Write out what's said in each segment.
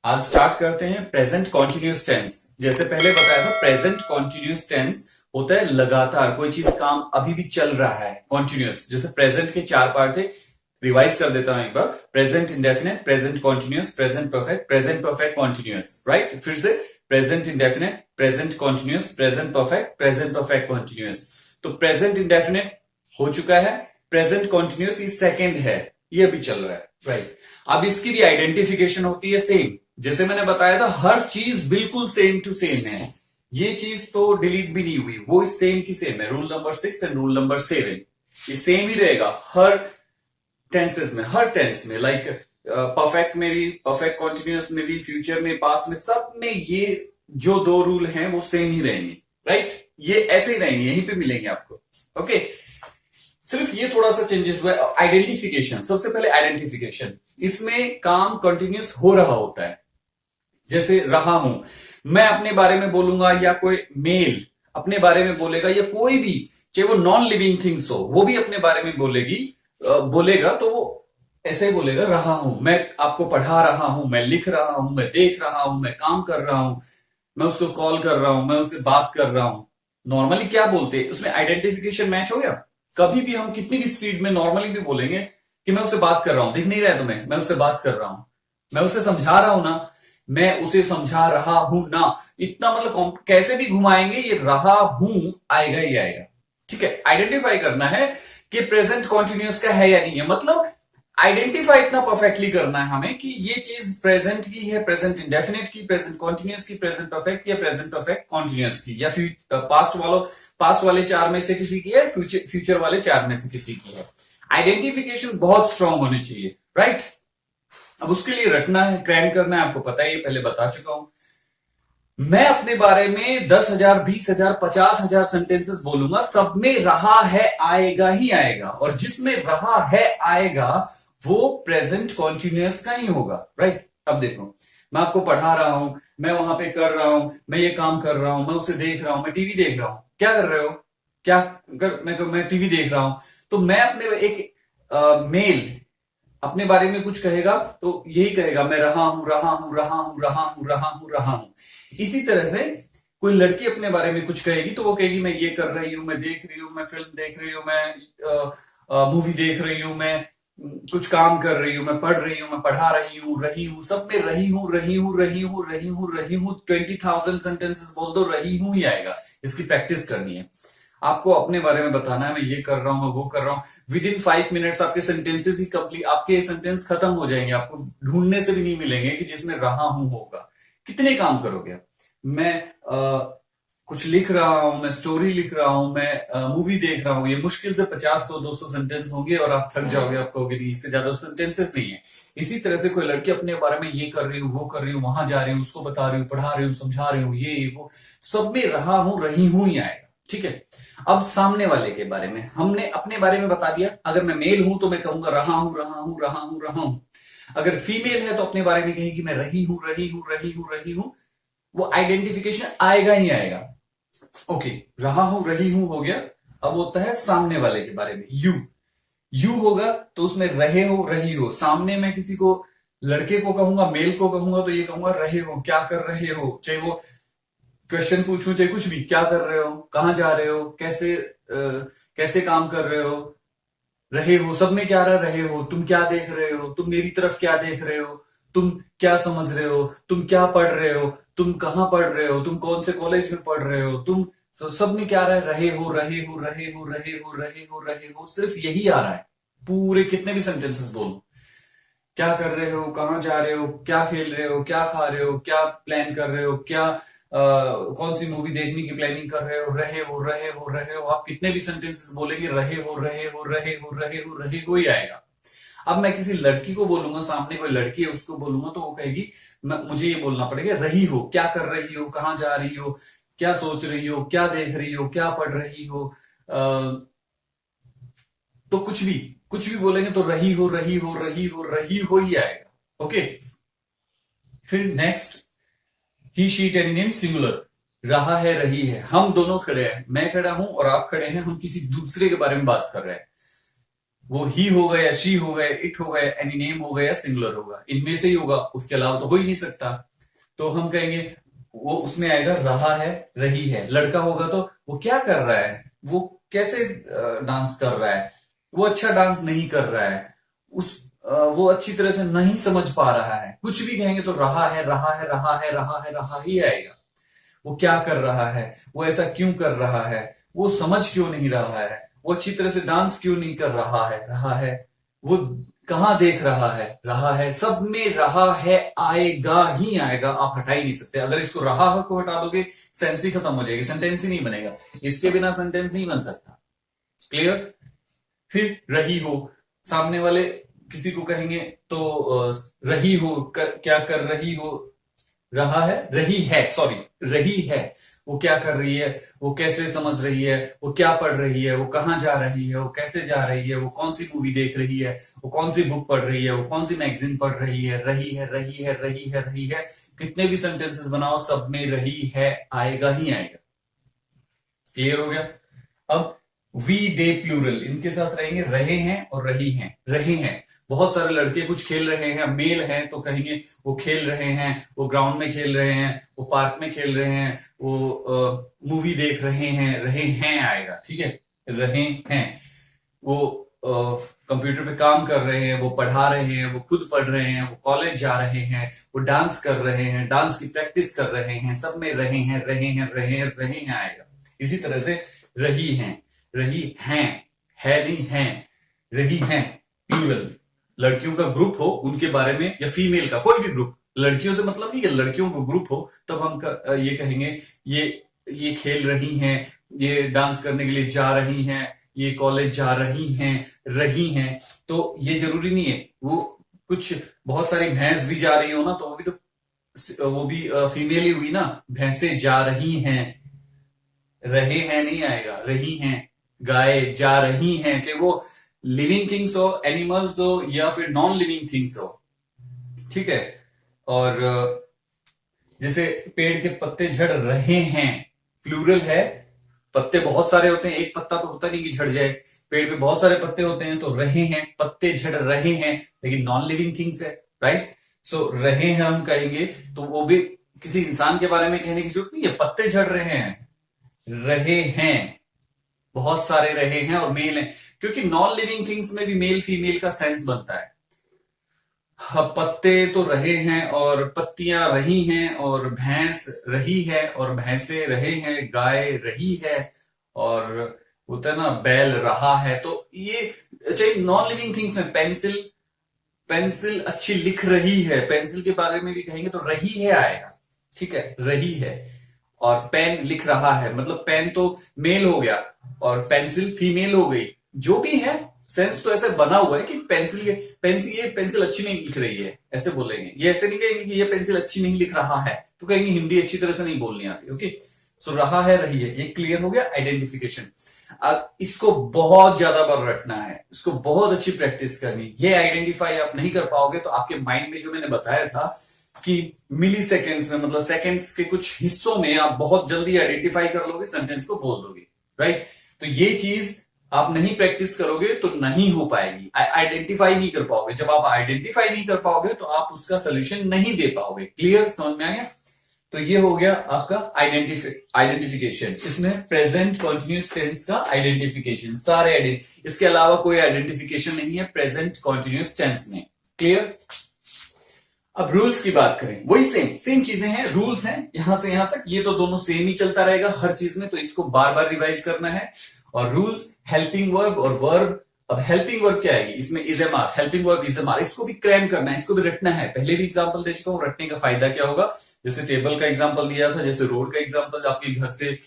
आज स्टार्ट करते हैं प्रेजेंट कॉन्टिन्यूस टेंस। जैसे पहले बताया था, प्रेजेंट कॉन्टिन्यूस टेंस होता है लगातार कोई चीज काम अभी भी चल रहा है, कॉन्टिन्यूस। जैसे प्रेजेंट के चार पार्ट थे, रिवाइज कर देता हूं एक बार। Present indefinite, present continuous, present perfect continuous. Right, फिर से present indefinite, present continuous, present perfect continuous. तो प्रेजेंट इंडेफिनेट हो चुका है, प्रेजेंट कॉन्टिन्यूस ये सेकेंड है, ये अभी चल रहा है। राइट, अब इसकी भी आइडेंटिफिकेशन होती है सेम। जैसे मैंने बताया था, हर चीज बिल्कुल सेम टू सेम है, ये चीज तो डिलीट भी नहीं हुई, वो सेम की सेम है। Rule number 6 and rule number 7 ये सेम ही रहेगा हर टेंसेस में, हर टेंस में। लाइक परफेक्ट में भी, परफेक्ट कॉन्टिन्यूस में भी, फ्यूचर में, पास्ट में, सब में ये जो दो रूल हैं वो सेम ही रहेंगे। राइट, ये ऐसे ही रहेंगे, यहीं पे मिलेंगे आपको। ओके, सिर्फ ये थोड़ा सा चेंजेस हुआ है। आइडेंटिफिकेशन, सबसे पहले आइडेंटिफिकेशन, इसमें काम कंटिन्यूस हो रहा होता है। जैसे रहा हूं, मैं अपने बारे में बोलूंगा या कोई मेल अपने बारे में बोलेगा, या कोई भी, चाहे वो नॉन लिविंग थिंग्स हो, वो भी अपने बारे में बोलेगा, तो वो ऐसे ही बोलेगा, रहा हूं, मैं आपको पढ़ा रहा हूं, मैं लिख रहा हूं, मैं देख रहा हूं, मैं काम कर रहा हूं, मैं उसको कॉल कर रहा हूं, मैं उससे बात कर रहा हूं। नॉर्मली क्या बोलते हैं, उसमें आइडेंटिफिकेशन मैच हो गया। कभी भी हम कितनी भी स्पीड में नॉर्मली भी बोलेंगे कि मैं उससे बात कर रहा हूं, दिख नहीं रहा है तुम्हें, मैं उससे बात कर रहा हूं, मैं उसे समझा रहा हूं ना, मैं उसे समझा रहा हूं ना। इतना मतलब कैसे भी घुमाएंगे, ये रहा हूं आएगा ही आएगा। ठीक है, आइडेंटिफाई करना है कि प्रेजेंट कॉन्टिन्यूस का है या नहीं है। मतलब आइडेंटिफाई इतना परफेक्टली करना है हमें कि ये चीज प्रेजेंट की है, प्रेजेंट इंडेफिनेट की, प्रेजेंट कॉन्टिन्यूस की, प्रेजेंट परफेक्ट की, या प्रेजेंट परफेक्ट कॉन्टिन्यूस की, या पास्ट वाले चार में से किसी की है, फ्यूचर वाले चार में से किसी की है। आइडेंटिफिकेशन बहुत स्ट्रांग होनी चाहिए। राइट, अब उसके लिए रटना है, क्रैम करना है, आपको पता है, ये पहले बता चुका हूं। मैं अपने बारे में 10,000, 20,000, 50,000 सेंटेंसेस बोलूंगा, सब में रहा है आएगा ही आएगा, और जिसमें रहा है आएगा वो प्रेजेंट कॉन्टिन्यूअस का ही होगा। राइट, अब देखो, मैं आपको पढ़ा रहा हूं, मैं वहां पे कर रहा हूं, मैं ये काम कर रहा हूं, मैं उसे देख रहा हूं, मैं टीवी देख रहा हूं। क्या कर रहे हो, क्या मैं टीवी देख रहा हूं। तो मैं अपने एक मेल अपने बारे में कुछ कहेगा तो यही कहेगा, मैं रहा हूं, रहा हूं, रहा हूं, रहा हूं, रहा हूं, रहा हूं। इसी तरह से कोई लड़की अपने बारे में कुछ कहेगी तो वो कहेगी, मैं ये कर रही हूं, मैं देख रही हूं, मैं फिल्म देख रही हूं, मैं मूवी देख रही हूं, मैं कुछ काम कर रही हूं, मैं पढ़ रही हूं, मैं पढ़ा रही हूं, सब में रही हूं, रही हूं, रही हूं, रही हूं, रही हूं। 20,000 सेंटेंसेस बोल दो, रही हूं ही आएगा। इसकी प्रैक्टिस करनी है आपको, अपने बारे में बताना है, मैं ये कर रहा हूं, मैं वो कर रहा हूं। विद इन 5 मिनट्स आपके सेंटेंसेस ही कंप्लीट, आपके सेंटेंस खत्म हो जाएंगे, आपको ढूंढने से भी नहीं मिलेंगे कि जिसमें रहा हूं होगा। कितने काम करोगे। मैं कुछ लिख रहा हूं, मैं स्टोरी लिख रहा हूं, मैं मूवी देख रहा हूं, ये मुश्किल से 50, 100, 200 सेंटेंस होंगे और आप थक जाओगे, आप कहोगे नहीं, इससे ज्यादा सेंटेंसेस नहीं है। इसी तरह से कोई लड़की अपने बारे में, ये कर रही हूँ, वो कर रही हूँ, वहां जा रही हूँ, उसको बता रही हूँ, पढ़ा रही हूँ, समझा रही हूँ, ये वो, सब में रहा हूं, रही हूं ही आएगा। ठीक है, अब सामने वाले के बारे में, हमने अपने बारे में बता दिया। अगर मैं मेल हूं तो मैं कहूंगा, रहा हूं, रहा हूं, रहा हूं, रहा हूं। अगर फीमेल है तो अपने बारे में कहेगी, मैं रही हूं, रही हूं, रही हूं, रही हूं। वो आइडेंटिफिकेशन आएगा ही आएगा। ओके, रहा हूं, रही हूं हो गया। अब होता है सामने वाले के बारे में, यू होगा तो उसमें रहे हो, रही हो। सामने मैं किसी को, लड़के को कहूंगा, मेल को कहूंगा, तो ये कहूंगा, रहे हो, क्या कर रहे हो, चाहे वो क्वेश्चन पूछूं, चाहे कुछ भी, क्या कर रहे हो, कहां जा रहे हो, कैसे काम कर रहे हो, रहे हो, सब में क्या रहे हो, तुम क्या देख रहे हो, तुम मेरी तरफ क्या देख रहे हो, तुम क्या समझ रहे हो, तुम क्या पढ़ रहे हो, तुम कहाँ पढ़ रहे हो, तुम कौन से कॉलेज में पढ़ रहे हो, तुम, तो सब में क्या रहे हो, रहे हो, रहे हो, रहे हो, रहे हो, रहे हो, सिर्फ यही आ रहा है। पूरे कितने भी सेंटेंसेस बोलो, क्या कर रहे हो, कहाँ जा रहे हो, क्या खेल रहे हो, क्या खा रहे हो, क्या प्लान कर रहे हो, क्या कौन सी मूवी देखने की प्लानिंग कर रहे हो, रहे हो, रहे हो, रहे हो। आप कितने भी सेंटेंसेस बोलेंगे, रहे हो, रहे हो, रहे हो, रहे हो, रहे हो ही आएगा। अब मैं किसी लड़की को बोलूंगा, सामने कोई लड़की है उसको बोलूंगा, तो वो कहेगी, मुझे ये बोलना पड़ेगा, रही हो, क्या कर रही हो, कहाँ जा रही हो, क्या सोच रही हो, क्या देख रही हो, क्या पढ़ रही हो। तो कुछ भी बोलेंगे तो रही हो, रही हो, रही हो, रही हो ही आएगा। ओके, फिर नेक्स्ट, ही शी टेनिनिम सिंगुलर, रहा है, रही है, हम दोनों खड़े हैं, मैं खड़ा हूं और आप खड़े हैं, हम किसी दूसरे के बारे में बात कर रहे हैं। वो ही होगा या शी होगा, इट होगा, एनी नेम होगा या सिंगुलर होगा, इनमें से ही होगा, उसके अलावा तो हो ही नहीं सकता। तो हम कहेंगे वो उसमें आएगा रहा है, रही है। लड़का होगा तो वो क्या कर रहा है, वो कैसे डांस कर रहा है, वो अच्छा डांस नहीं कर रहा है, वो अच्छी तरह से नहीं समझ पा रहा है। कुछ भी कहेंगे तो रहा है, रहा है, रहा है, रहा है, रहा ही आएगा। वो क्या कर रहा है, वो ऐसा क्यों कर रहा है, वो समझ क्यों नहीं रहा है, वो अच्छी तरह से डांस क्यों नहीं कर रहा है, रहा है। वो कहां देख रहा है, रहा है। सब में रहा है आएगा ही आएगा, आप हटा ही नहीं सकते। अगर इसको रहा है को हटा दोगे, सेंस ही खत्म हो जाएगी, सेंटेंस ही नहीं बनेगा। इसके बिना सेंटेंस नहीं बन सकता। क्लियर। फिर रही हो, सामने वाले किसी को कहेंगे तो रही हो, क्या कर रही हो, रहा है, रही है, सॉरी, रही है। वो क्या कर रही है, वो कैसे समझ रही है, वो क्या पढ़ रही है, वो कहाँ जा रही है, वो कैसे जा रही है, वो कौन सी मूवी देख रही है, वो कौन सी बुक पढ़ रही है, वो कौन सी मैगजीन पढ़ रही है। रही है, रही है, रही है, रही है। कितने भी सेंटेंसेस बनाओ, सब में रही है आएगा ही आएगा। क्लियर हो गया। अब वी दे प्लूरल, इनके साथ रहेंगे रहे हैं और रही हैं। रहे हैं, बहुत सारे लड़के कुछ खेल रहे हैं, मेल हैं तो कहेंगे वो खेल रहे हैं, वो ग्राउंड में खेल रहे हैं, वो पार्क में खेल रहे हैं, वो मूवी देख रहे हैं। रहे हैं आएगा, ठीक है। रहे हैं, वो कंप्यूटर पे काम कर रहे हैं, वो पढ़ा रहे हैं, वो खुद पढ़ रहे हैं, वो कॉलेज जा रहे हैं, वो डांस कर रहे हैं, डांस की प्रैक्टिस कर रहे हैं। सब में रहे हैं, रहे हैं, रहे हैं, रहे हैं आएगा। इसी तरह से रही हैं, रही हैं, है नहीं है, रही हैं प्लूरल। लड़कियों का ग्रुप हो उनके बारे में, या फीमेल का कोई भी ग्रुप, लड़कियों से मतलब नहीं है, लड़कियों का ग्रुप हो, तब हम ये कहेंगे ये खेल रही हैं, ये डांस करने के लिए जा रही हैं, ये कॉलेज जा रही हैं, रही हैं। तो ये जरूरी नहीं है, वो कुछ बहुत सारी भैंस भी जा रही हो ना, तो वो भी फीमेल ही हुई ना। भैंसे जा रही हैं, रहे हैं नहीं आएगा, रही हैं। गाय जा रही हैं, चाहे वो लिविंग थिंग्स हो, एनिमल्स हो, या फिर नॉन लिविंग थिंग्स हो, ठीक है। और जैसे पेड़ के पत्ते झड़ रहे हैं, प्लूरल है। पत्ते बहुत सारे होते हैं, एक पत्ता तो होता नहीं कि झड़ जाए। पेड़ पे बहुत सारे पत्ते होते हैं, तो रहे हैं, पत्ते झड़ रहे हैं, लेकिन नॉन लिविंग थिंग्स है, राइट। सो रहे हैं हम कहेंगे तो वो भी किसी इंसान के बारे में कहने की जरूरत नहीं है। पत्ते झड़ रहे हैं, रहे हैं, बहुत सारे रहे हैं और मेल हैं, क्योंकि नॉन लिविंग थिंग्स में भी मेल फीमेल का सेंस बनता है। पत्ते तो रहे हैं और पत्तियां रही हैं और भैंस रही है और भैंसे रहे हैं, गाय रही है, और होता है ना बैल रहा है। तो ये चाहे नॉन लिविंग थिंग्स में पेंसिल, पेंसिल अच्छी लिख रही है, पेंसिल के बारे में भी कहेंगे तो रही है आएगा, ठीक है, रही है। और पेन लिख रहा है, मतलब पेन तो मेल हो गया और पेंसिल फीमेल हो गई। जो भी है सेंस तो ऐसे बना हुआ है कि ये पेंसिल अच्छी नहीं लिख रही है, ऐसे बोलेंगे। ये ऐसे नहीं कहेंगे कि ये पेंसिल अच्छी नहीं लिख रहा है, तो कहेंगे हिंदी अच्छी तरह से नहीं बोलनी आती। ओके, सो रहा है, रही है, ये क्लियर हो गया आइडेंटिफिकेशन। अब इसको बहुत ज्यादा बार रटना है, इसको बहुत अच्छी प्रैक्टिस करनी। ये आइडेंटिफाई आप नहीं कर पाओगे तो आपके माइंड में जो मैंने बताया था कि मिली सेकेंड्स में, मतलब सेकेंड्स के कुछ हिस्सों में आप बहुत जल्दी आइडेंटिफाई कर लोगे, सेंटेंस को बोल दोगे, राइट। तो ये चीज आप नहीं प्रैक्टिस करोगे तो नहीं हो पाएगी, आइडेंटिफाई नहीं कर पाओगे। जब आप आइडेंटिफाई नहीं कर पाओगे तो आप उसका सोल्यूशन नहीं दे पाओगे। क्लियर, समझ में आया। तो ये हो गया आपका आइडेंटिफिकेशन। इसमें प्रेजेंट कॉन्टिन्यूस टेंस का आइडेंटिफिकेशन, सारे इसके अलावा कोई आइडेंटिफिकेशन नहीं है प्रेजेंट कॉन्टिन्यूस टेंस में। क्लियर। अब रूल्स की बात करें, वही सेम चीजें हैं, रूल्स हैं यहां से यहां तक, ये तो दोनों सेम ही चलता रहेगा हर चीज में, तो इसको बार बार रिवाइज करना है। और रूल्स, हेल्पिंग वर्ब और वर्ब। अब हेल्पिंग वर्ब क्या आएगी इसमें, is am are, helping verb is am are. इसको भी क्रैम करना है, इसको भी रटना है। पहले भी एग्जांपल दे चुका हूं, रटने का फायदा क्या होगा। जैसे टेबल का एग्जांपल दिया था, जैसे रोड का एग्जांपल, आपके घर से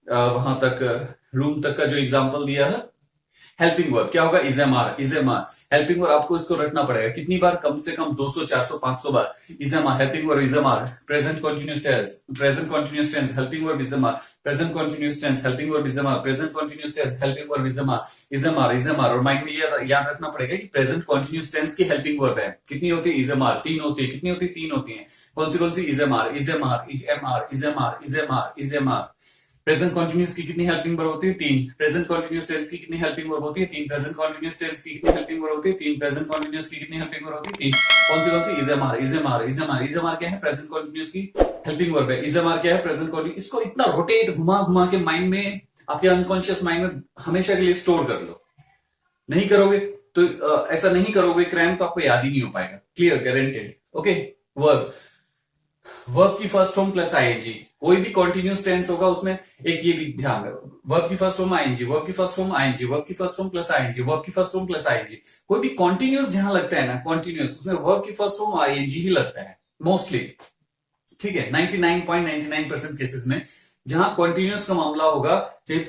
वहां तक रूम तक का जो एग्जांपल दिया था। हेल्पिंग वर्ब क्या होगा, is am are, is am are. Helping verb आपको इसको रटना पड़ेगा कितनी बार, कम से कम 200, 400, 500 बार। Is am are, helping verb is am are, present continuous tense, present continuous tense, helping verb is am are, present continuous tense, helping verb is am are, present continuous tense, helping verb is am are, is am are, is am are. और mind में ये याद रखना पड़ेगा कि present continuous tense की helping verb है, कितनी होती है, इज एम आर, 3 होती है। कितनी होती है, 3 होती है। कौन सी, is am are, is am are, is am are, is am are, is am are, is am are. Present continuous की कितनी हेल्पिंग वर्ब होती है? 3। प्रेजेंट कॉन्टिन्यूस टेंस की कितनी हेल्पिंग वर्ब होती है? 3। प्रेजेंट कॉन्टिन्यूस टेंस की कितनी हेल्पिंग वर्ब होती है? 3। प्रेजेंट कॉन्टिन्यूस की कितनी हेल्पिंग वर्ब होती है? 3। कौन सी? इजएमआर। इजएमआर क्या है? प्रेजेंट कॉन्टिन्यूस की हेल्पिंग वर्ब है। इजएमआर क्या है? Present continuous. इसको इतना रोटेट घुमा घुमा के माइंड में, आपके अनकॉन्शियस माइंड में हमेशा के लिए स्टोर कर लो। नहीं करोगे तो ऐसा नहीं करोगे क्रैम, तो आपको याद ही नहीं हो पाएगा। Clear? Guaranteed. Okay. Verb, verb की फर्स्ट फॉर्म प्लस आईएनजी। कोई भी कॉन्टिन्यूस टेंस होगा उसमें एक ये भी ध्यान रखो, वर्ब की फर्स्ट फॉर्म आईएनजी, वर्ब की फर्स्ट फॉर्म आईएनजी, वर्ब की first form plus ING, verb की फर्स्ट फॉर्म प्लस आईएनजी। कोई भी कॉन्टिन्यूस जहां लगता है ना, कॉन्टिन्यूस, उसमें वर्ब की फर्स्ट फॉर्म आईएनजी ही लगता है मोस्टली। ठीक है? 99.99% केसेस में जहां कॉन्टिन्यूस का मामला होगा, चाहे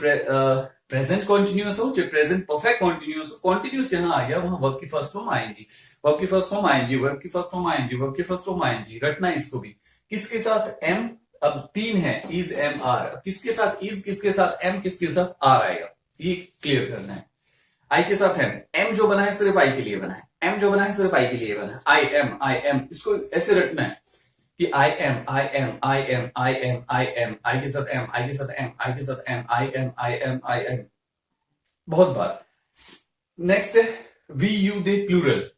प्रेजेंट कॉन्टिन्यूस हो, चाहे प्रेजेंट परफेक्ट कॉन्टिन्यूस हो, कॉन्टिन्यूस जहां आ गया वहां वर्ब की फर्स्ट फॉर्म आईएनजी, वर्ब की फर्स्ट फॉर्म आईएनजी, वर्ब की फर्स्ट फॉर्म आईएनजी, वर्ब की फर्स्ट फॉर्म आईएनजी। रटना है इसको भी। किसके साथ? एम। अब 3 है, इज एम आर। किसके साथ इज, किसके साथ एम, किसके साथ आर आएगा, ये क्लियर करना है। आई के साथ एम। एम जो बना है सिर्फ आई के लिए बना है। एम जो बना है सिर्फ आई के लिए बना है। I am, I am. इसको ऐसे रटना है कि I am, I am, I am, I am, I am, I के साथ एम, आई के साथ एम, आई के साथ am, I am, I am, I am, बहुत बार। नेक्स्ट है we you they plural.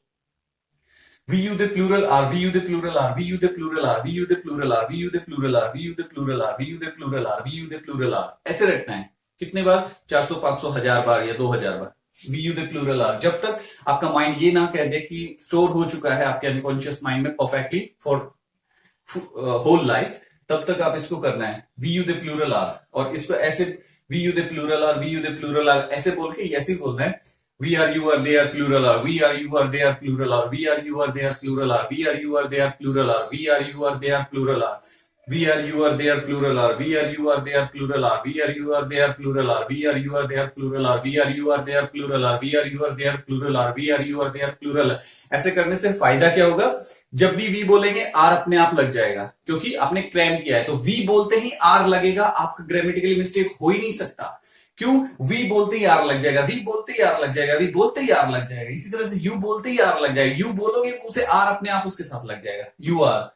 We you they plural are, we you they plural are, we you they plural are, we you they plural are, we you they plural are, we you they plural are, we you they plural are, we you they plural are. ऐसे रटना है। कितने बार? 400, 500, 1000 बार या 2000 बार। We you they plural are. जब तक आपका माइंड ये ना कह दे कि स्टोर हो चुका है आपके अनकॉन्शियस माइंड में परफेक्टली फॉर होल लाइफ, तब तक आप इसको करना है। We you they plural are. और इसको ऐसे we you they plural are, we you they plural are ऐसे बोल के ऐसे बोलना है। We are, you are, they are plural are, we are, you are, they are plural are, we are, you are, they are plural are, we are, you are, they are plural are, we are, you are, they are plural are, we are, you are, they are plural are, we are, you are, they are plural are, we are, you are, they are plural are, we are, you are, they are plural are, we are, you are, they are plural are, we are, you are, they are plural are, we are, you are, they are plural. ऐसे करने से फायदा क्या होगा? जब भी we बोलेंगे are अपने आप लग जाएगा, क्योंकि आपने क्रैम किया है। तो वी बोलते ही आर लगेगा, आपका ग्रामेटिकली मिस्टेक हो ही नहीं सकता। क्यों? वी बोलते ही आर लग जाएगा, वी बोलते ही आर लग जाएगा, वी बोलते ही आर लग जाएगा। इसी तरह से यू बोलते ही आर लग जाएगा, यू बोलोगे उसे आर अपने आप उसके साथ लग जाएगा। यू आर,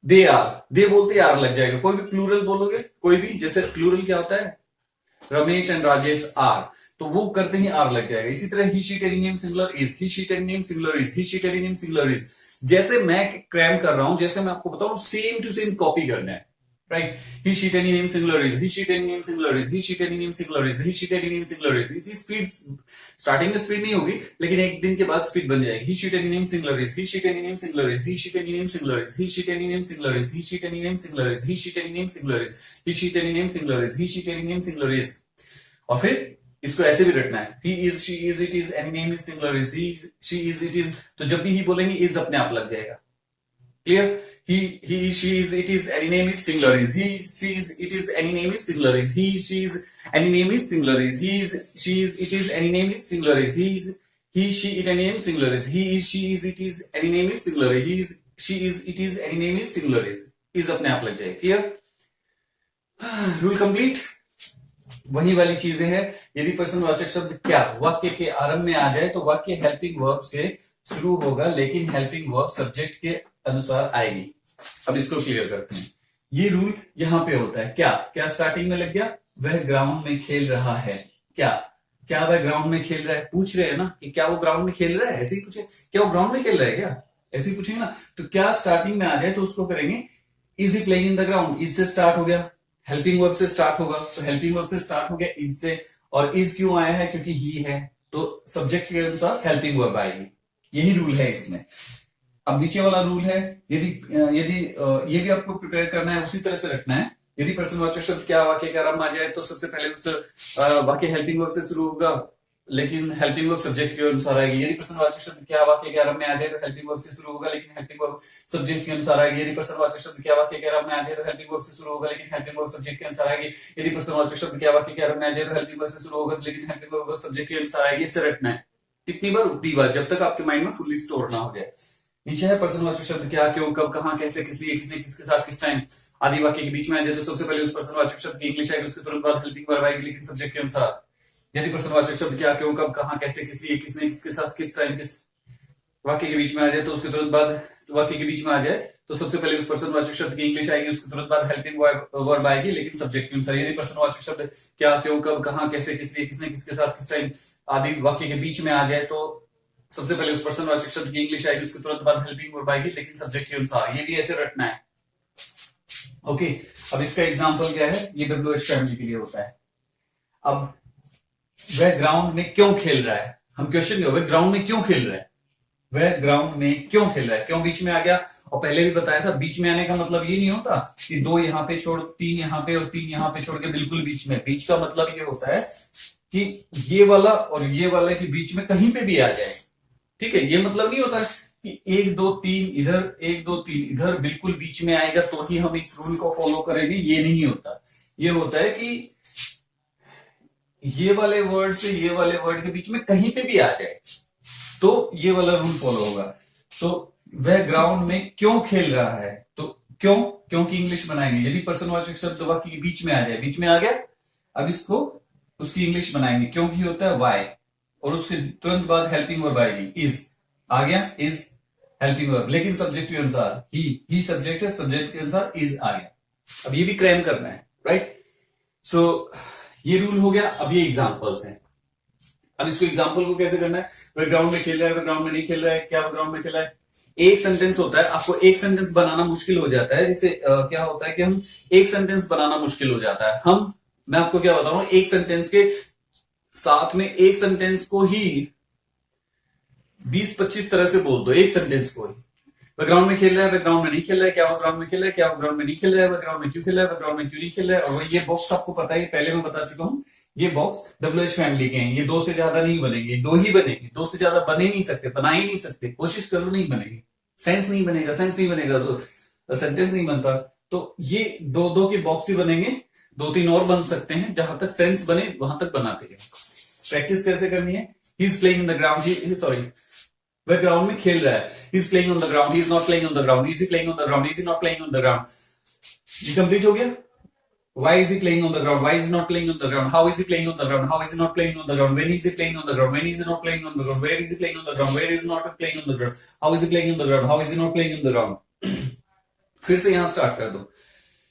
दे आर, दे बोलते ही आर लग जाएगा। कोई भी प्लूरल बोलोगे, कोई भी, जैसे प्लूरल क्या होता है? रमेश एंड राजेश आर, तो वो करते ही आर लग जाएगा। इसी तरह he she Terry name singular is, he she Terry name singular is, he she Terry name singular is. जैसे मैं क्रैम कर रहा हूं, जैसे मैं आपको बताऊं, सेम टू सेम कॉपी करना है। Right? He she Terry name singular is, he she Terry name singular is, he she Terry name singular is, he she Terry name singular is. इसी स्पीड, स्टार्टिंग में speed नहीं होगी, लेकिन एक दिन के बाद स्पीड बन जाएगी। He she Terry name singular is, he she Terry name singular is, he she Terry name singular is, he she Terry name singular is, he she Terry name singular is, he she Terry name singular is, he she Terry name singular is, he she Terry name singular is. और फिर इसको ऐसे भी रखना है। He is, she is, it is, any name is singular is, he, she is, it is. तो जब भी ही बोलेंगे इज अपने आप लग जाएगा। Clear? he, she is, it is, any name is singular is, he, she is, it is, any name is singular is, he, she is, any name is singular is, he is, she is, it is, any name is singular is, he is, he, she, it, any name singular is, he is, she is, it is, any name is singular is, he is, she is, it is, any name is singular is अपने आप लग जाए। Clear? Rule complete. वही वाली चीजें हैं। यदि प्रश्नवाचक शब्द क्या वाक्य के आरंभ में आ जाए तो वाक्य हेल्पिंग वर्ब से शुरू होगा, लेकिन हेल्पिंग वर्ब सब्जेक्ट के अनुसार आएगी। अब इसको क्लियर करते हैं। ये रूल यहां पे होता है। क्या क्या स्टार्टिंग में लग गया? वह ग्राउंड में खेल रहा है। क्या क्या वह ग्राउंड में खेल रहा है? पूछ रहे हैं ना कि क्या वो ग्राउंड में खेल रहा है, ऐसे ही पूछे। क्या वो ग्राउंड में खेल रहा है क्या, ऐसे ही पूछेंगे ना। तो क्या स्टार्टिंग में आ जाए तो उसको करेंगे is he playing in the ground. Is से स्टार्ट हो गया, हेल्पिंग वर्ब से स्टार्ट होगा, तो हेल्पिंग वर्ब से स्टार्ट हो गया इज से। और इज क्यों आया है? क्योंकि ही है, तो सब्जेक्ट के अनुसार हेल्पिंग वर्ब आएगी। यही रूल है इसमें। अब नीचे वाला रूल है, यदि यदि ये भी आपको प्रिपेयर करना है, उसी तरह से रखना है। यदि प्रश्नवाचक शब्द क्या वाक्य के आरंभ आ जाए तो सबसे पहले उस वाक्य हेल्पिंग वर्ब से शुरू होगा, लेकिन हेल्पिंग वर्ब सब्जेक्ट के अनुसार आएगी। यदि प्रश्नवाचक शब्द क्या वाक्य के आरंभ में आ जाए तो हेल्पिंग वर्ब से शुरू होगा, लेकिन हेल्पिंग वर्ब सब्जेक्ट के अनुसार आएगी। यदि प्रश्नवाचक शब्द क्या वाक्य के आरंभ में आ जाए तो हेल्पिंग वर्ब से शुरू होगा, लेकिन हेल्पिंग वर्ब सब्जेक्ट के अनुसार आएगी। यदि प्रश्नवाचक शब्द क्या वाक्य के आरंभ में आ जाए तो हेल्पिंग वर्ब से शुरू होगा, लेकिन हेल्पिंग वर्ब सब्जेक्ट के अनुसार आएगी। इसे रटना है कितनी बार? उतनी बार जब तक आपके माइंड में फुल्ली स्टोर ना हो जाए। नीचे है प्रश्नवाचक शब्द क्या, क्यों, कब, कहां, कैसे, किस लिए, किसने, किसके साथ, किस टाइम आदि वाक्य के बीच में आ जाए तो सबसे पहले उस प्रश्नवाचक शब्द की इंग्लिश आएगी, उसके तुरंत बाद हेल्पिंग वर्ब आएगी, लेकिन सब्जेक्ट के अनुसार। यदि प्रश्नवाचक शब्द क्या, क्यों, कब, कहां, कैसे, किस लिए, किसने, किसके साथ, किस टाइम, किस वाक्य के बीच में आ जाए तो उसके तुरंत बाद वाक्य के बीच में आ जाए तो सबसे पहले उस पर्सनवाचक शब्द की इंग्लिश आएगी, उसके तुरंत बाद हेल्पिंग वर्ब आएगी, लेकिन सब्जेक्ट के अनुसार। यदि पर्सनवाचक शब्द क्या, क्यों, कब, कहां, कैसे, किस लिए, किसने, किसके साथ, किस टाइम आदि वाक्य के बीच में आ जाए तो सबसे पहले उस पर्सनवाचक शब्द की इंग्लिश आएगी, उसके तुरंत बाद हेल्पिंग वर्ब आएगी, लेकिन सब्जेक्ट के अनुसार। ये भी ऐसे रटना है। ओके, अब इसका एग्जाम्पल क्या है, ये WH फैमिली के लिए होता है। अब वह ग्राउंड में क्यों खेल रहा है, हम क्वेश्चन वह ग्राउंड में क्यों खेल रहा है, वह ग्राउंड में क्यों खेल रहा है, क्यों बीच में आ गया। और पहले भी बताया था, बीच में आने का मतलब ये नहीं होता कि 2 यहाँ पे छोड़, 3 यहाँ पे और 3 यहाँ पे छोड़ के बिल्कुल बीच में। बीच का मतलब ये होता है कि ये वाला और ये वाला के बीच में कहीं पे भी आ जाए। ठीक है, ये मतलब नहीं होता कि 1 2 3 इधर, 1 2 3 इधर बिल्कुल बीच में आएगा तो ही हम इस रूल को फॉलो करेंगे, ये नहीं होता। ये होता है कि ये वाले वर्ड से ये वाले वर्ड के बीच में कहीं पे भी आ जाए तो ये वाला रूल फॉलो होगा। तो वह ग्राउंड में क्यों खेल रहा है, तो क्यों की इंग्लिश बनाएंगे। यदि पर्सनवाचक शब्द वाक्य के बीच में आ जाए, बीच में आ गया, अब इसको उसकी इंग्लिश बनाएंगे। क्योंकि होता है वाई, और उसके तुरंत बाद हेल्पिंग वर्ब आएगी, इज आ गया, इज हेल्पिंग वर्ब, लेकिन सब्जेक्ट के अनुसार। ही सब्जेक्ट है, सब्जेक्ट के अनुसार इज आ गया। अब ये भी क्रैम करना है, राइट। सो ये रूल हो गया। अब ये एग्जांपल्स हैं। अब इसको एग्जांपल को कैसे करना है, वह ग्राउंड में खेल रहा है, वह ग्राउंड में नहीं खेल रहा है, क्या वह ग्राउंड में खेला है। एक सेंटेंस होता है, आपको एक सेंटेंस बनाना मुश्किल हो जाता है। जैसे क्या होता है कि हम एक सेंटेंस बनाना मुश्किल हो जाता है। मैं आपको क्या बता रहा हूं, एक सेंटेंस के साथ में एक सेंटेंस को ही 20-25 तरह से बोल दो, एक सेंटेंस को ही। वह ग्राउंड में खेल रहा है, वह ग्राउंड में नहीं खेल रहा है, क्या वह ग्राउंड में खेल रहा है, क्या वह ग्राउंड में नहीं खेल रहा है, वह ग्राउंड में क्यों खेल रहा है, वह ग्राउंड में क्यों नहीं खेल रहा है। और ये बॉक्स आपको पता है, पहले मैं बता चुका हूं, ये बॉक्स WH फैमिली के हैं। ये 2 से ज्यादा नहीं बनेंगे, 2 ही बनेंगे। 2 से ज्यादा बने नहीं सकते, बना ही नहीं सकते, कोशिश कर लो, नहीं बनेंगे। सेंस नहीं बनेगा तो सेंटेंस नहीं बनता। तो ये 2-2 के बॉक्स ही बनेंगे, 2-3 और बन सकते हैं। जहां तक सेंस बने वहां तक बनाते हैं। प्रैक्टिस कैसे करनी है, he is playing in the ground, sorry, वह ग्राउंड में खेल रहा है, he is playing on the ground, he is not playing on the ground, is he playing on the ground, is he not playing on the ground. ये complete हो गया। Why is he playing on the ground? Why is he not playing on the ground? How is he playing on the ground? How is he not playing on the ground? When is he playing on the ground? When is he not playing on the ground? Where is he playing on the ground? Where is he not playing on the ground? How is he playing on the ground? How is he not playing on the ground? फिर से यहां start कर दो।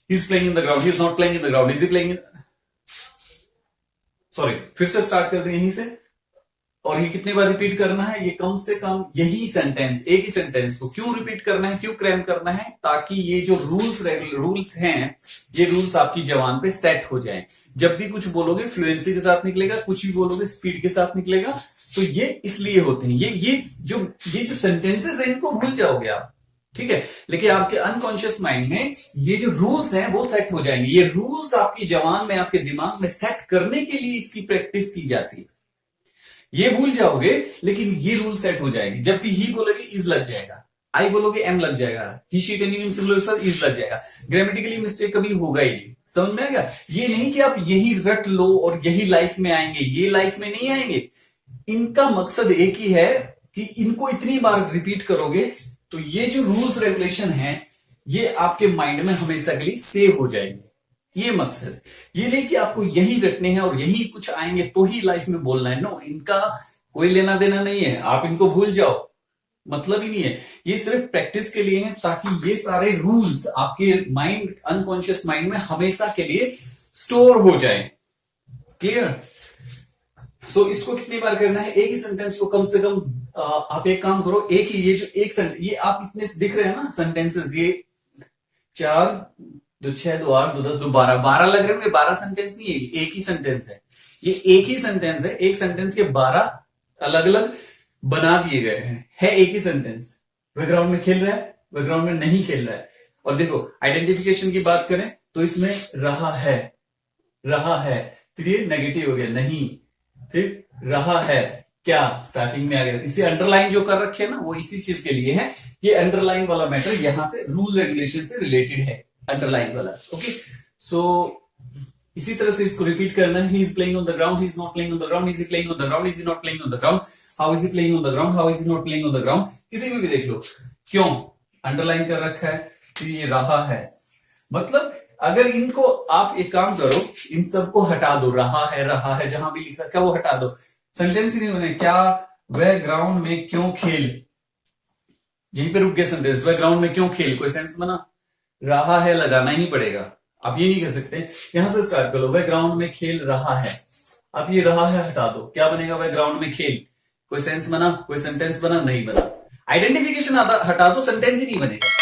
He is playing in the ground. He is not playing in the ground. Is he playing in? Sorry, फिर से start कर दो यहीं से। और ये कितनी बार रिपीट करना है, ये कम से कम यही सेंटेंस, एक ही सेंटेंस को क्यों रिपीट करना है, क्यों क्रैम करना है, ताकि ये जो रूल्स हैं, ये रूल्स आपकी जबान पे सेट हो जाएं। जब भी कुछ बोलोगे फ्लुएंसी के साथ निकलेगा, कुछ भी बोलोगे स्पीड के साथ निकलेगा। तो ये इसलिए होते हैं। ये जो सेंटेंसेस है, इनको भूल जाओगे आप, ठीक है, लेकिन आपके अनकॉन्शियस माइंड में ये जो रूल्स हैं वो सेट हो जाएंगे। ये रूल्स आपकी जबान में, आपके दिमाग में सेट करने के लिए इसकी प्रैक्टिस की जाती है। ये भूल जाओगे, लेकिन ये रूल सेट हो जाएगी। जब भी ही बोलोगे इज लग जाएगा, आई बोलोगे एम लग जाएगा, ही शी टेंडिंग सिंगुलर के साथ इज लग जाएगा। ग्रामेटिकली मिस्टेक कभी होगा ही नहीं। समझ में आएगा। ये नहीं कि आप यही रट लो और यही लाइफ में आएंगे, ये लाइफ में नहीं आएंगे। इनका मकसद एक ही है कि इनको इतनी बार रिपीट करोगे तो ये जो रूल्स रेगुलेशन है ये आपके माइंड में हमेशा के लिए सेव हो जाएंगे। ये मकसद, ये नहीं कि आपको यही रटने हैं और यही कुछ आएंगे तो ही लाइफ में बोलना है। नो, इनका कोई लेना देना नहीं है। आप इनको भूल जाओ, मतलब ही नहीं है। ये सिर्फ प्रैक्टिस के लिए है, ताकि ये सारे रूल्स आपके माइंड, अनकॉन्शियस माइंड में हमेशा के लिए स्टोर हो जाए। क्लियर। सो इसको कितनी बार करना है, एक ही सेंटेंस को कम से कम आप एक काम करो, एक ही ये जो एक सेंटेंस, ये आप इतने दिख रहे हैं ना सेंटेंसेस, ये 4 2 6 2 8 2 10 2 12 लग रहे होंगे। 12 सेंटेंस नहीं है, एक ही सेंटेंस है। ये एक ही सेंटेंस है, एक सेंटेंस के 12 अलग अलग बना दिए गए हैं। है एक ही सेंटेंस। वह ग्राउंड में खेल रहा है, वह ग्राउंड में नहीं खेल रहा है। और देखो आइडेंटिफिकेशन की बात करें तो इसमें रहा है, फिर ये नेगेटिव हो गया नहीं, फिर रहा है क्या स्टार्टिंग में आ गया। इसे अंडरलाइन जो कर रखे है ना, वो इसी चीज के लिए है। ये अंडरलाइन वाला मैटर यहां से रूल रेगुलेशन से रिलेटेड है, अंडरलाइन वाला। ओके, सो इसी तरह से इसको रिपीट करना है। He is playing on the ground, he is not playing on the ground, is he playing on the ground, is he not playing on the ground, how is he playing on the ground, how is he not playing on the ground. किसी में भी देख लो, क्यों underline कर रखा है, फिर ये रहा है। मतलब अगर इनको आप एक काम करो, इन सबको हटा दो, रहा है जहां भी लिखा क्या वो हटा दो, सेंटेंस ही नहीं बने। क्या वह ग्राउंड में क्यों खेल, यहीं पे रुक गया सेंटेंस। वह ग्राउंड में क्यों खेल, कोई सेंस बना? रहा है लगाना ही पड़ेगा। आप ये नहीं कह सकते यहां से स्टार्ट कर लो, वह ग्राउंड में खेल रहा है। आप ये रहा है हटा दो, क्या बनेगा? वह ग्राउंड में खेल। कोई सेंस बना? कोई सेंटेंस बना? नहीं बना। आइडेंटिफिकेशन हटा दो, सेंटेंस ही नहीं बनेगा।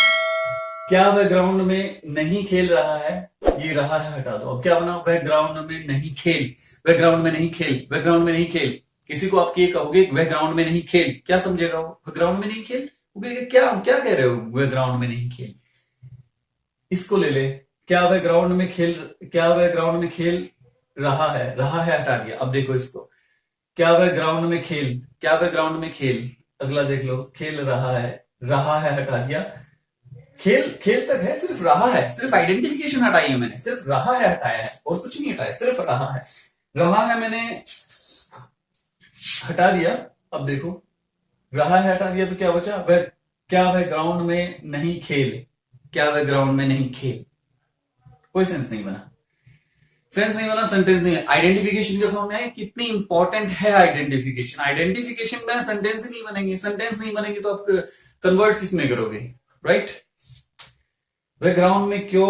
क्या वह ग्राउंड में नहीं खेल रहा है, ये रहा है हटा दो। अब क्या बना? वह ग्राउंड में नहीं खेल। वह ग्राउंड में नहीं खेल, वह ग्राउंड में नहीं खेल। किसी को आप ये कहोगे वह ग्राउंड में नहीं खेल, क्या समझेगा वो? वह ग्राउंड में नहीं खेल, क्या क्या कह रहे हो? वह ग्राउंड में नहीं खेल। इसको ले ले, क्या वह ग्राउंड में खेल, क्या वह ग्राउंड में खेल रहा है हटा दिया। अब देखो इसको, क्या वह ग्राउंड में खेल, क्या वह ग्राउंड में खेल, अगला देख लो, खेल रहा है हटा दिया। खेल खेल तक है, सिर्फ रहा है, सिर्फ आइडेंटिफिकेशन हटाई है मैंने, सिर्फ रहा है हटाया है और कुछ नहीं हटाया, सिर्फ रहा है। रहा है मैंने हटा दिया। अब देखो, रहा है हटा दिया तो क्या बचा? वह, क्या वह ग्राउंड में नहीं खेल, क्या वह ग्राउंड में नहीं खेल। कोई सेंस नहीं बना, सेंस नहीं बना, सेंटेंस नहीं है। आइडेंटिफिकेशन का समझ में आया कितनी इंपॉर्टेंट है आइडेंटिफिकेशन। आइडेंटिफिकेशन में सेंटेंस ही नहीं बनेंगे, सेंटेंस नहीं बनेंगे तो आप कन्वर्ट किस में करोगे, राइट? वह ग्राउंड में क्यों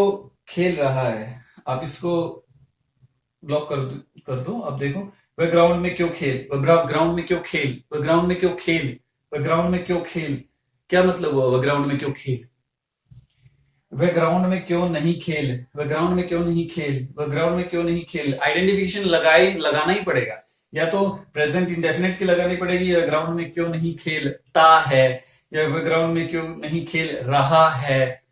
खेल रहा है, आप इसको ब्लॉक कर दो। अब देखो, वह ग्राउंड में क्यों खेल, वह ग्राउंड में क्यों खेल, वह ग्राउंड में क्यों खेल, वह ग्राउंड में क्यों खेल। क्या मतलब हुआ वह ग्राउंड में क्यों खेल? वह ग्राउंड में क्यों नहीं खेल, वह ग्राउंड में क्यों नहीं खेल, वह ग्राउंड में क्यों नहीं खेल। आइडेंटिफिकेशन लगाना ही पड़ेगा, या तो प्रेजेंट इंडेफिनिट की लगानी पड़ेगी, या ग्राउंड में क्यों नहीं खेलता है, या वह ग्राउंड में क्यों नहीं खेल रहा है।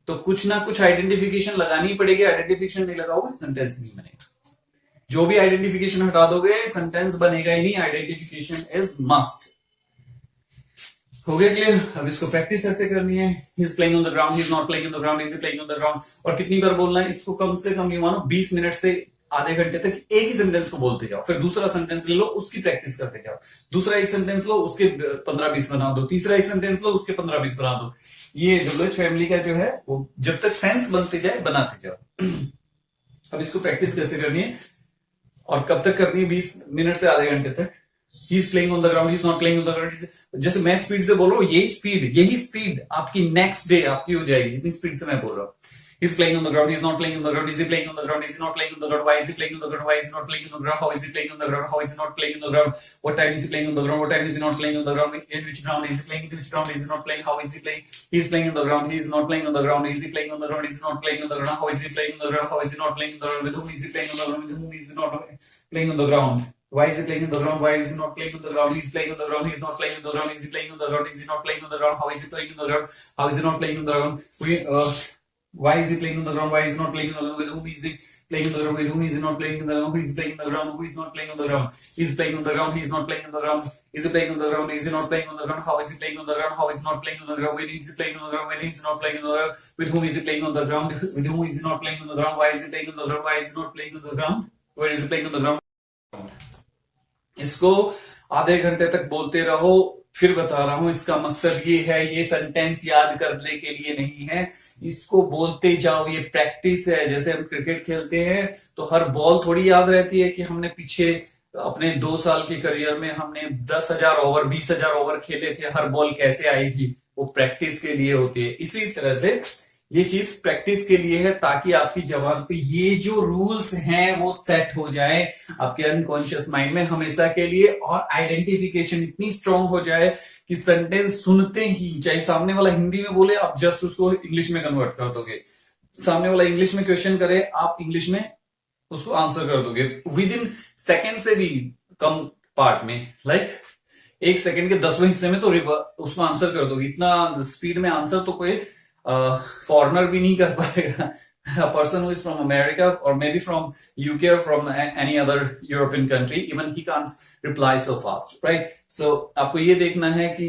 तो कुछ ना कुछ आइडेंटिफिकेशन लगानी पड़ेगी। आइडेंटिफिकेशन नहीं लगाओगे सेंटेंस नहीं बनेगा। जो भी आइडेंटिफिकेशन हटा दोगे सेंटेंस बनेगा ही नहीं। Identification is must. हो गया क्लियर? अब इसको प्रैक्टिस ऐसे करनी है। He is playing on the ground, he is not playing on the ground, he is playing on the ground. और कितनी बार बोलना है इसको? कम से कम ये मानो 20 मिनट से आधे घंटे तक एक ही सेंटेंस को बोलते जाओ। फिर दूसरा सेंटेंस ले लो, उसकी प्रैक्टिस करते जाओ। दूसरा एक सेंटेंस लो, उसके 15-20 बना दो। तीसरा एक सेंटेंस लो, उसके 15-20 बना दो। ये डब्ल्यूएच फैमिली का जो है वो जब तक सेंस बनते जाए बनाते जाओ। अब इसको प्रैक्टिस कैसे करनी है और कब तक करनी है? 20 मिनट से आधे घंटे तक। He is playing on the ground, he is not playing on the ground. जैसे मैं स्पीड से बोल रहा हूँ, यही स्पीड आपकी नेक्स्ट डे आपकी हो जाएगी, जितनी स्पीड से मैं बोल रहा हूँ। He is playing on the ground, he is not playing on the ground, is he playing on the ground, is he not playing on the ground, why is he playing on the ground, why is he not playing on the ground, how is he playing on the ground, how is he not playing on the ground, what time is he playing on the ground, what time is he not playing on the ground, in which ground is he playing, in which ground is he not playing, how is he playing, he is playing on the ground, he is not playing on the ground, is he playing on the ground, is he not playing on the ground, how is he playing on the ground, how is he not playing on the ground, with whom is he playing on the ground, with whom is he not playing on the ground. Why is he playing on the ground? Why is he not playing on the ground? He's playing on the ground. He's not playing on the ground. Is he playing on the ground? Is he not playing on the ground? How is he playing on the ground? How is he not playing on the ground? Why is he playing on the ground? Why is he not playing on the ground? With whom is he playing on the ground? With whom is he not playing on the ground? Who is playing on the ground? Who is not playing on the ground? He is playing on the ground. He is not playing on the ground. Is he playing on the ground? Is he not playing on the ground? How is he playing on the ground? How is he not playing on the ground? When is he playing on the ground? When is he not playing on the ground? With whom is he playing on the ground? With whom is he not playing on the ground? Why is he playing on the ground? Why is he not playing on the ground? Where is he playing on the ground? इसको आधे घंटे तक बोलते रहो। फिर बता रहा हूं, इसका मकसद ये है, ये सेंटेंस याद करने के लिए नहीं है, इसको बोलते जाओ। ये प्रैक्टिस है। जैसे हम क्रिकेट खेलते हैं तो हर बॉल थोड़ी याद रहती है कि हमने पीछे अपने 2 साल के करियर में हमने 10,000 ओवर 20,000 ओवर खेले थे, हर बॉल कैसे आई थी, वो प्रैक्टिस के लिए होती है। इसी तरह से ये चीज प्रैक्टिस के लिए है, ताकि आपकी जबान पे ये जो रूल्स हैं वो सेट हो जाए आपके अनकॉन्शियस माइंड में हमेशा के लिए, और आइडेंटिफिकेशन इतनी स्ट्रांग हो जाए कि सेंटेंस सुनते ही, चाहे सामने वाला हिंदी में बोले, आप जस्ट उसको इंग्लिश में कन्वर्ट कर दोगे। सामने वाला इंग्लिश में क्वेश्चन करे, आप इंग्लिश में उसको आंसर कर दोगे विद इन सेकेंड से भी कम पार्ट में। लाइक 1 सेकेंड के 10वें हिस्से में तो उसको आंसर कर दोगे। इतना स्पीड में आंसर तो कोई फॉरनर भी नहीं कर पाएगा। A person who is from America or maybe from UK or from any other European country, even he can't reply so fast, right? So आपको ये देखना है कि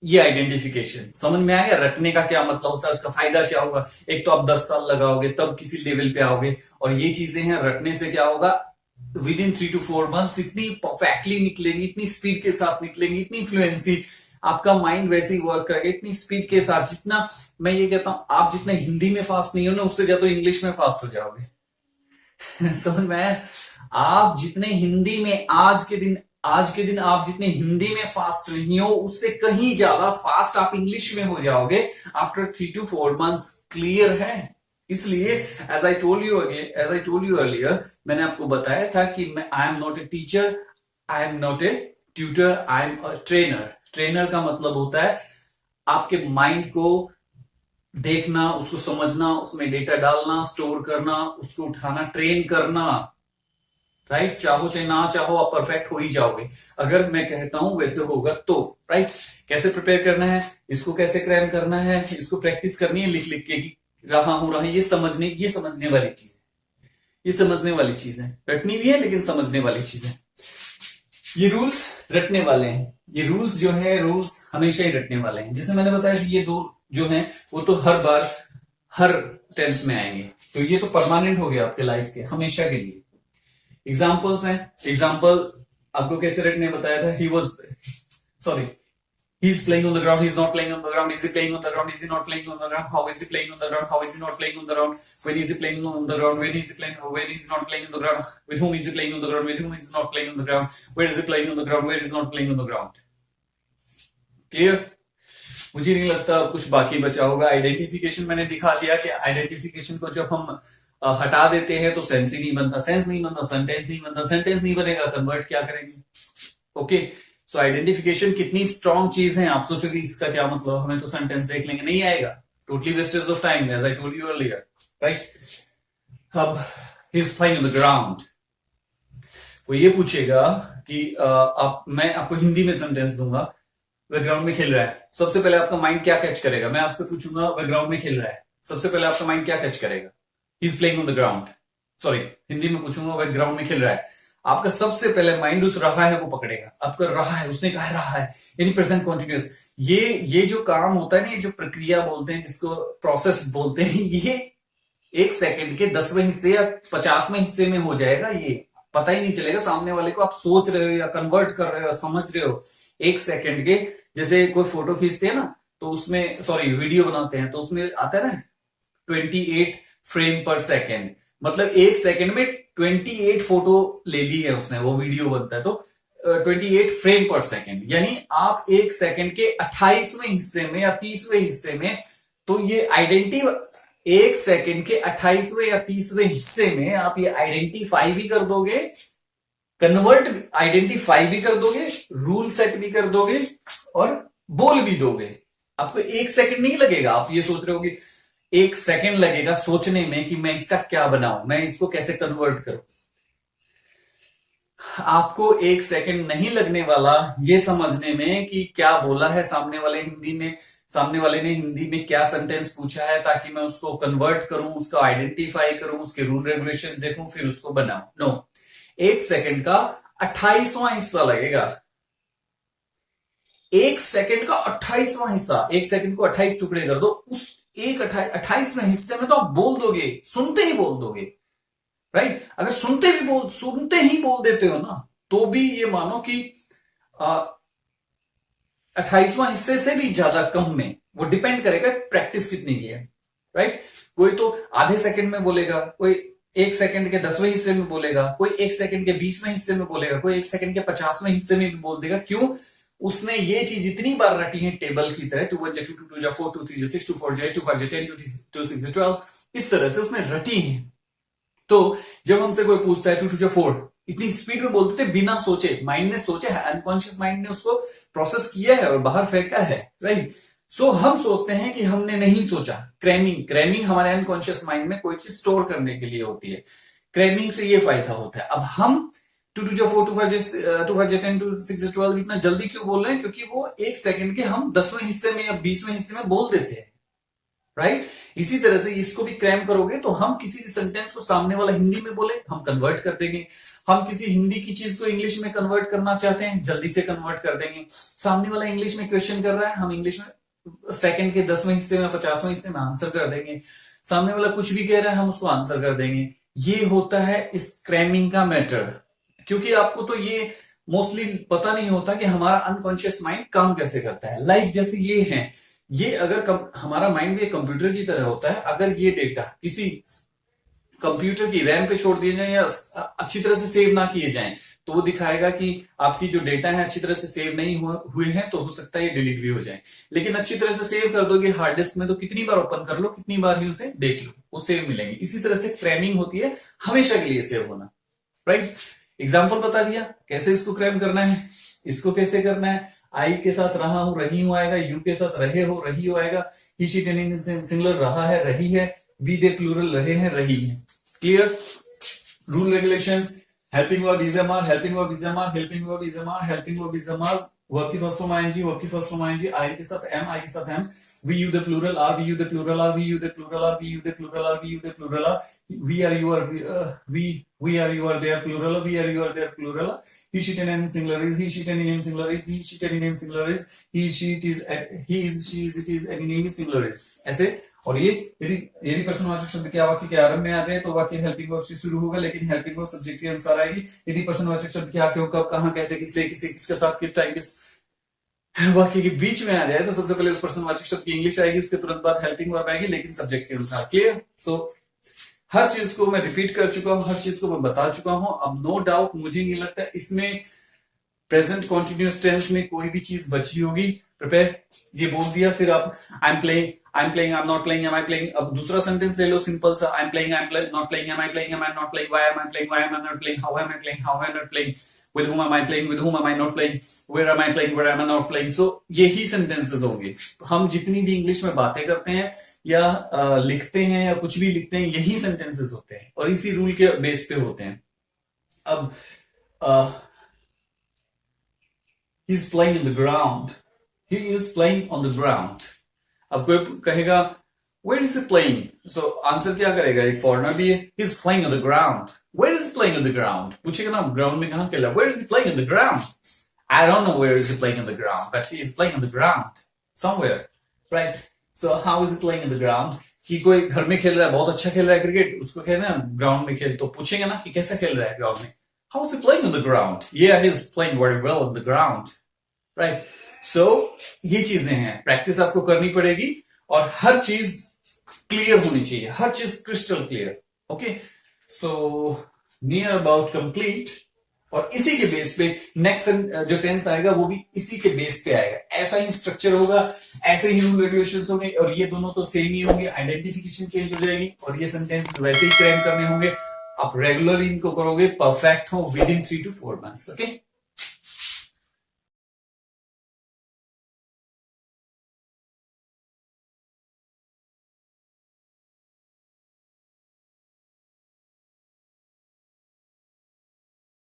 ये आइडेंटिफिकेशन समझ में आ गया। रटने का क्या मतलब होता है, उसका फायदा क्या होगा। एक तो आप 10 साल लगाओगे तब किसी लेवल पे आओगे, और ये चीजें हैं रटने से क्या होगा, विद इन 3 to 4 months इतनी परफेक्टली निकलेंगी, इतनी स्पीड के साथ निकलेंगी, इतनी फ्लुएंसी, आपका माइंड वैसे ही वर्क करेगा इतनी स्पीड के साथ। जितना मैं ये कहता हूं, आप जितना हिंदी में फास्ट नहीं हो ना, उससे ज्यादा इंग्लिश में फास्ट हो जाओगे। समझ में आया? आप जितने हिंदी में आज के दिन आज के दिन आप जितने हिंदी में फास्ट नहीं हो उससे कहीं ज्यादा फास्ट आप इंग्लिश में हो जाओगे आफ्टर 3 to 4 months। क्लियर है? इसलिए as I told you earlier, मैंने आपको बताया था कि मैं I am not a teacher, I am not a tutor, I am a trainer. Trainer का मतलब होता है आपके माइंड को देखना, उसको समझना, उसमें डेटा डालना, स्टोर करना, उसको उठाना, ट्रेन करना। राइट? चाहो चाहे ना चाहो आप परफेक्ट हो ही जाओगे अगर मैं कहता हूं वैसे होगा तो। राइट? कैसे प्रिपेयर करना है, इसको कैसे क्रैम करना है, इसको प्रैक्टिस करनी है लिख लिख के कि रहा हूं रहा, ये समझने वाली चीज है, ये समझने वाली चीज है। रटनी भी है लेकिन समझने वाली चीज है। ये रूल्स रटने वाले हैं, ये रूल्स जो है रूल्स हमेशा ही रटने वाले हैं। जैसे मैंने बताया कि ये दो जो हैं वो तो हर बार हर टेंस में आएंगे, तो ये तो परमानेंट हो गया आपके लाइफ के हमेशा के लिए। एग्जाम्पल्स हैं, एग्जाम्पल आपको कैसे रटने बताया था। he is playing on the ground, he is not playing on the ground, is he playing on the ground, is he not playing on the ground, how is he playing on the ground, how is he not playing on the ground, when is he playing on the ground, when is he not playing on the ground, with whom is he playing on the ground, with whom is he not playing on the ground, where is he playing on the ground, where is he not playing on the ground। Clear? मुझे नहीं लगता कुछ बाकी बचा होगा। Identification मैंने दिखा दिया कि आइडेंटिफिकेशन को जब हम हटा देते हैं तो सेंस ही नहीं बनता, सेंस नहीं बनता, सेंटेंस नहीं बनता, सेंटेंस नहीं बनेगा, कन्वर्ट क्या करेंगे। ओके, सो आइडेंटिफिकेशन कितनी स्ट्रॉन्ग चीज है। आप सोचोगे इसका क्या मतलब, हमें तो सेंटेंस देख लेंगे, नहीं आएगा, totally wastage of time as I told you earlier. Right? अब he is flying on the ground, वो ये पूछेगा कि मैं आपको हिंदी में सेंटेंस दूंगा, वह ग्राउंड में खेल रहा है। सबसे पहले आपका माइंड क्या कैच करेगा? मैं आपसे पूछूंगा वह ग्राउंड में खेल रहा है, सबसे पहले आपका माइंड क्या कैच करेगा? He is playing on the ground. Sorry, Hindi में पूछूंगा वह ग्राउंड में खेल रहा है, आपका सबसे पहले माइंड उस रहा है वो पकड़ेगा। आपका रहा है, उसने कहा रहा है, यानी प्रेजेंट कॉन्टिन्यूअस। ये जो काम होता है ना, ये जो प्रक्रिया बोलते हैं, जिसको प्रोसेस बोलते हैं, ये 1 सेकंड के 10वें हिस्से या 50वें हिस्से में हो जाएगा। ये पता ही नहीं चलेगा सामने वाले को आप सोच रहे हो या कन्वर्ट कर रहे हो, समझ रहे हो। 1 सेकंड के, जैसे कोई फोटो खींचते हैं ना, तो उसमें वीडियो बनाते हैं तो उसमें आता है ना 28 फ्रेम पर सेकेंड, मतलब 1 सेकंड में 28 फोटो ले ली है उसने, वो वीडियो बनता है तो 28 फ्रेम पर सेकेंड, यानी आप 1 सेकंड के 28वें हिस्से में या 30वें हिस्से में, तो ये 1 सेकंड के 28वें या 30वें हिस्से में आप ये आइडेंटिफाई भी कर दोगे, कन्वर्ट आइडेंटिफाई भी कर दोगे, रूल सेट भी कर दोगे और बोल भी दोगे। आपको 1 सेकंड नहीं लगेगा। आप ये सोच रहे हो कि 1 सेकंड लगेगा सोचने में कि मैं इसका क्या बनाऊं, मैं इसको कैसे कन्वर्ट करूं। आपको 1 सेकंड नहीं लगने वाला ये समझने में कि क्या बोला है सामने वाले ने हिंदी में क्या सेंटेंस पूछा है, ताकि मैं उसको कन्वर्ट करूं, उसको आइडेंटिफाई करूं, उसके रूल रेगुलेशन देखूं, फिर उसको बनाऊं। नो, 1 सेकंड का 28वां हिस्सा लगेगा। 1 सेकंड का 28वां हिस्सा, 1 सेकंड को 28 टुकड़े कर दो, उस 28वें हिस्से में तो आप बोल दोगे, सुनते ही बोल दोगे। राइट? अगर सुनते ही बोल देते हो ना, तो भी ये मानो कि 28वां हिस्से से भी ज्यादा कम में, वो डिपेंड करेगा प्रैक्टिस कितनी की है। राइट? कोई तो आधे सेकंड में बोलेगा, कोई 1 सेकंड के 10वें हिस्से में बोलेगा, कोई 1 सेकंड के 20वें हिस्से में बोलेगा, कोई 1 सेकंड के 50वें हिस्से में भी बोल देगा। क्यों? उसने ये चीज इतनी बार रटी है टेबल की तरह, 2 1 2 2 2 4 2 3 6 2 4 2 5 10 2 6 12, इस तरह से उसने रटी है। तो जब हमसे कोई पूछता है 2 2 4, इतनी स्पीड में बोलते थे बिना सोचे, माइंड ने सोचा है, अनकॉन्शियस माइंड ने उसको प्रोसेस किया है और बाहर फेंका है। राइट? सो हम सोचते हैं कि हमने नहीं सोचा। क्रैमिंग हमारे अनकॉन्शियस माइंड में कोई चीज स्टोर करने के लिए होती है। क्रैमिंग से ये फायदा होता है। अब हम 2 2 4 2 5 10 2 6 12 इतना जल्दी क्यों बोल रहे हैं? क्योंकि वो 1 सेकंड के हम 10वें हिस्से में या 20वें हिस्से में बोल देते हैं। राइट? इसी तरह से इसको भी क्रैम करोगे तो हम किसी भी सेंटेंस को सामने वाला हिंदी में बोले, हम कन्वर्ट कर देंगे। हम किसी हिंदी की चीज को इंग्लिश में कन्वर्ट करना चाहते हैं, जल्दी से कन्वर्ट कर देंगे। सामने वाला इंग्लिश में क्वेश्चन कर रहा है, हम इंग्लिश में सेकंड के 10वें हिस्से में 50वें हिस्से में आंसर कर देंगे। सामने वाला कुछ भी कह रहा है, हम उसको आंसर कर देंगे। ये होता है इस क्रैमिंग का मैटर। क्योंकि आपको तो ये मोस्टली पता नहीं होता कि हमारा अनकॉन्शियस माइंड काम कैसे करता है। लाइक जैसे ये है, ये अगर हमारा माइंड भी कंप्यूटर की तरह होता है, अगर ये डेटा किसी कंप्यूटर की रैम पे छोड़ दिए जाए या अच्छी तरह से सेव ना किए जाएं, तो वो दिखाएगा कि आपकी जो डेटा है अच्छी तरह से सेव नहीं हुए हैं, तो हो सकता है ये डिलीट भी हो जाए। लेकिन अच्छी तरह से सेव कर दोगे हार्ड डिस्क में तो कितनी बार ओपन कर लो, कितनी बार ही उसे देख लो, वो सेव मिलेंगे। इसी तरह से क्रैमिंग होती है, हमेशा के लिए सेव होना, राइट। एग्जाम्पल बता दिया कैसे इसको क्रैम करना है। इसको कैसे करना है, आई के साथ रहा हूं रही हूं आएगा, यू के साथ रहे हो रही हो आएगा, ही शी टेन सिंगुलर रहा है रही है, वी दे प्लूरल रहे हैं रही है। Clear. Rule regulations, helping verb is am are, helping verb is am are, helping verb is am are, helping verb is am are, verb की फर्स्ट फॉर्म आईएनजी, वर्ब की first form ING, I के साथ am, I के साथ am, we you the plural are, we you the plural are, we you the plural are, we you the plural are, we you the plural are, we are you are, we are you are they are plural, we are you are they are plural, he she ten name singular is, he she ten name singular is, he she ten name singular is, he she it is, he is she is it is, any name is singular is। ऐसे। और ये यदि प्रश्नवाचक शब्द क्या वाक्य के आरंभ में आ जाए तो वाक्य हेल्पिंग वर्ब से शुरू होगा, लेकिन हेल्पिंग वर्ब सब्जेक्ट के अनुसार आएगी। यदि प्रश्नवाचक शब्द क्या, क्यों, कब, कहां, कैसे, किस लिए, किसे, किसके साथ, किस टाइम, किस वाक्य के बीच में आ जाए तो सबसे पहले उस प्रश्नवाचक शब्द की इंग्लिश आएगी, उसके तुरंत बाद हेल्पिंग वर्ब आएगी, लेकिन सब्जेक्ट के अनुसार। क्लियर। सो हर चीज को मैं रिपीट कर चुका हूं, हर चीज को मैं बता चुका हूं। अब नो डाउट मुझे नहीं लगता इसमें प्रेजेंट कॉन्टिन्यूअस टेंस में कोई भी चीज बची होगी। प्रिपेयर, ये बोल दिया, फिर आप I am playing, I am playing, I am not playing, am I playing. अब दूसरा सेंटेंस ले लो सिंपल सा, I am playing, I am not playing, am I playing, am I not playing, why am I playing, why am I not playing, how am I playing, how am I not playing, with whom am I playing, with whom am I not playing, where am I playing, where am I not playing। so यही sentences होंगे। हम जितनी भी English में बातें करते हैं या लिखते हैं या कुछ भी लिखते हैं, यही सेंटेंसेस होते हैं और इसी रूल के बेस पे होते हैं। अब he is playing in the ground, he is playing on the ground। अब कोई कहेगा where is he playing, so answer क्या करेगा, एक फॉरनर भी है, he is playing on the ground, where is he playing on the ground, पूछेगा ना ग्राउंड में कहां खेल रहा है, where is he playing on the ground, I don't know where is he playing on the ground, but he is playing on the ground somewhere, right। so how is he playing on the ground, कि कोई घर में खेल रहा है, बहुत अच्छा खेल रहा है क्रिकेट, उसको कहना है ग्राउंड में खेल, तो पूछेंगे ना कि कैसा खेल रहा है ग्राउंड में, how is he playing on the ground, yeah he is playing very well on the ground, right। so ये चीजें हैं, प्रैक्टिस आपको करनी पड़ेगी और हर चीज क्लियर होनी चाहिए, हर चीज crystal clear. Okay, so near about complete. और इसी के बेस पे नेक्स्ट जो टेंस आएगा वो भी इसी के बेस पे आएगा, ऐसा ही स्ट्रक्चर होगा, ऐसे ही रूल रेगुलेशंस होंगे और ये दोनों तो सेम ही होंगे, आइडेंटिफिकेशन चेंज हो जाएगी और ये सेंटेंस वैसे ही क्रैम करने होंगे। आप रेगुलर इनको करोगे, परफेक्ट हो with in 3 to 4 months। Okay.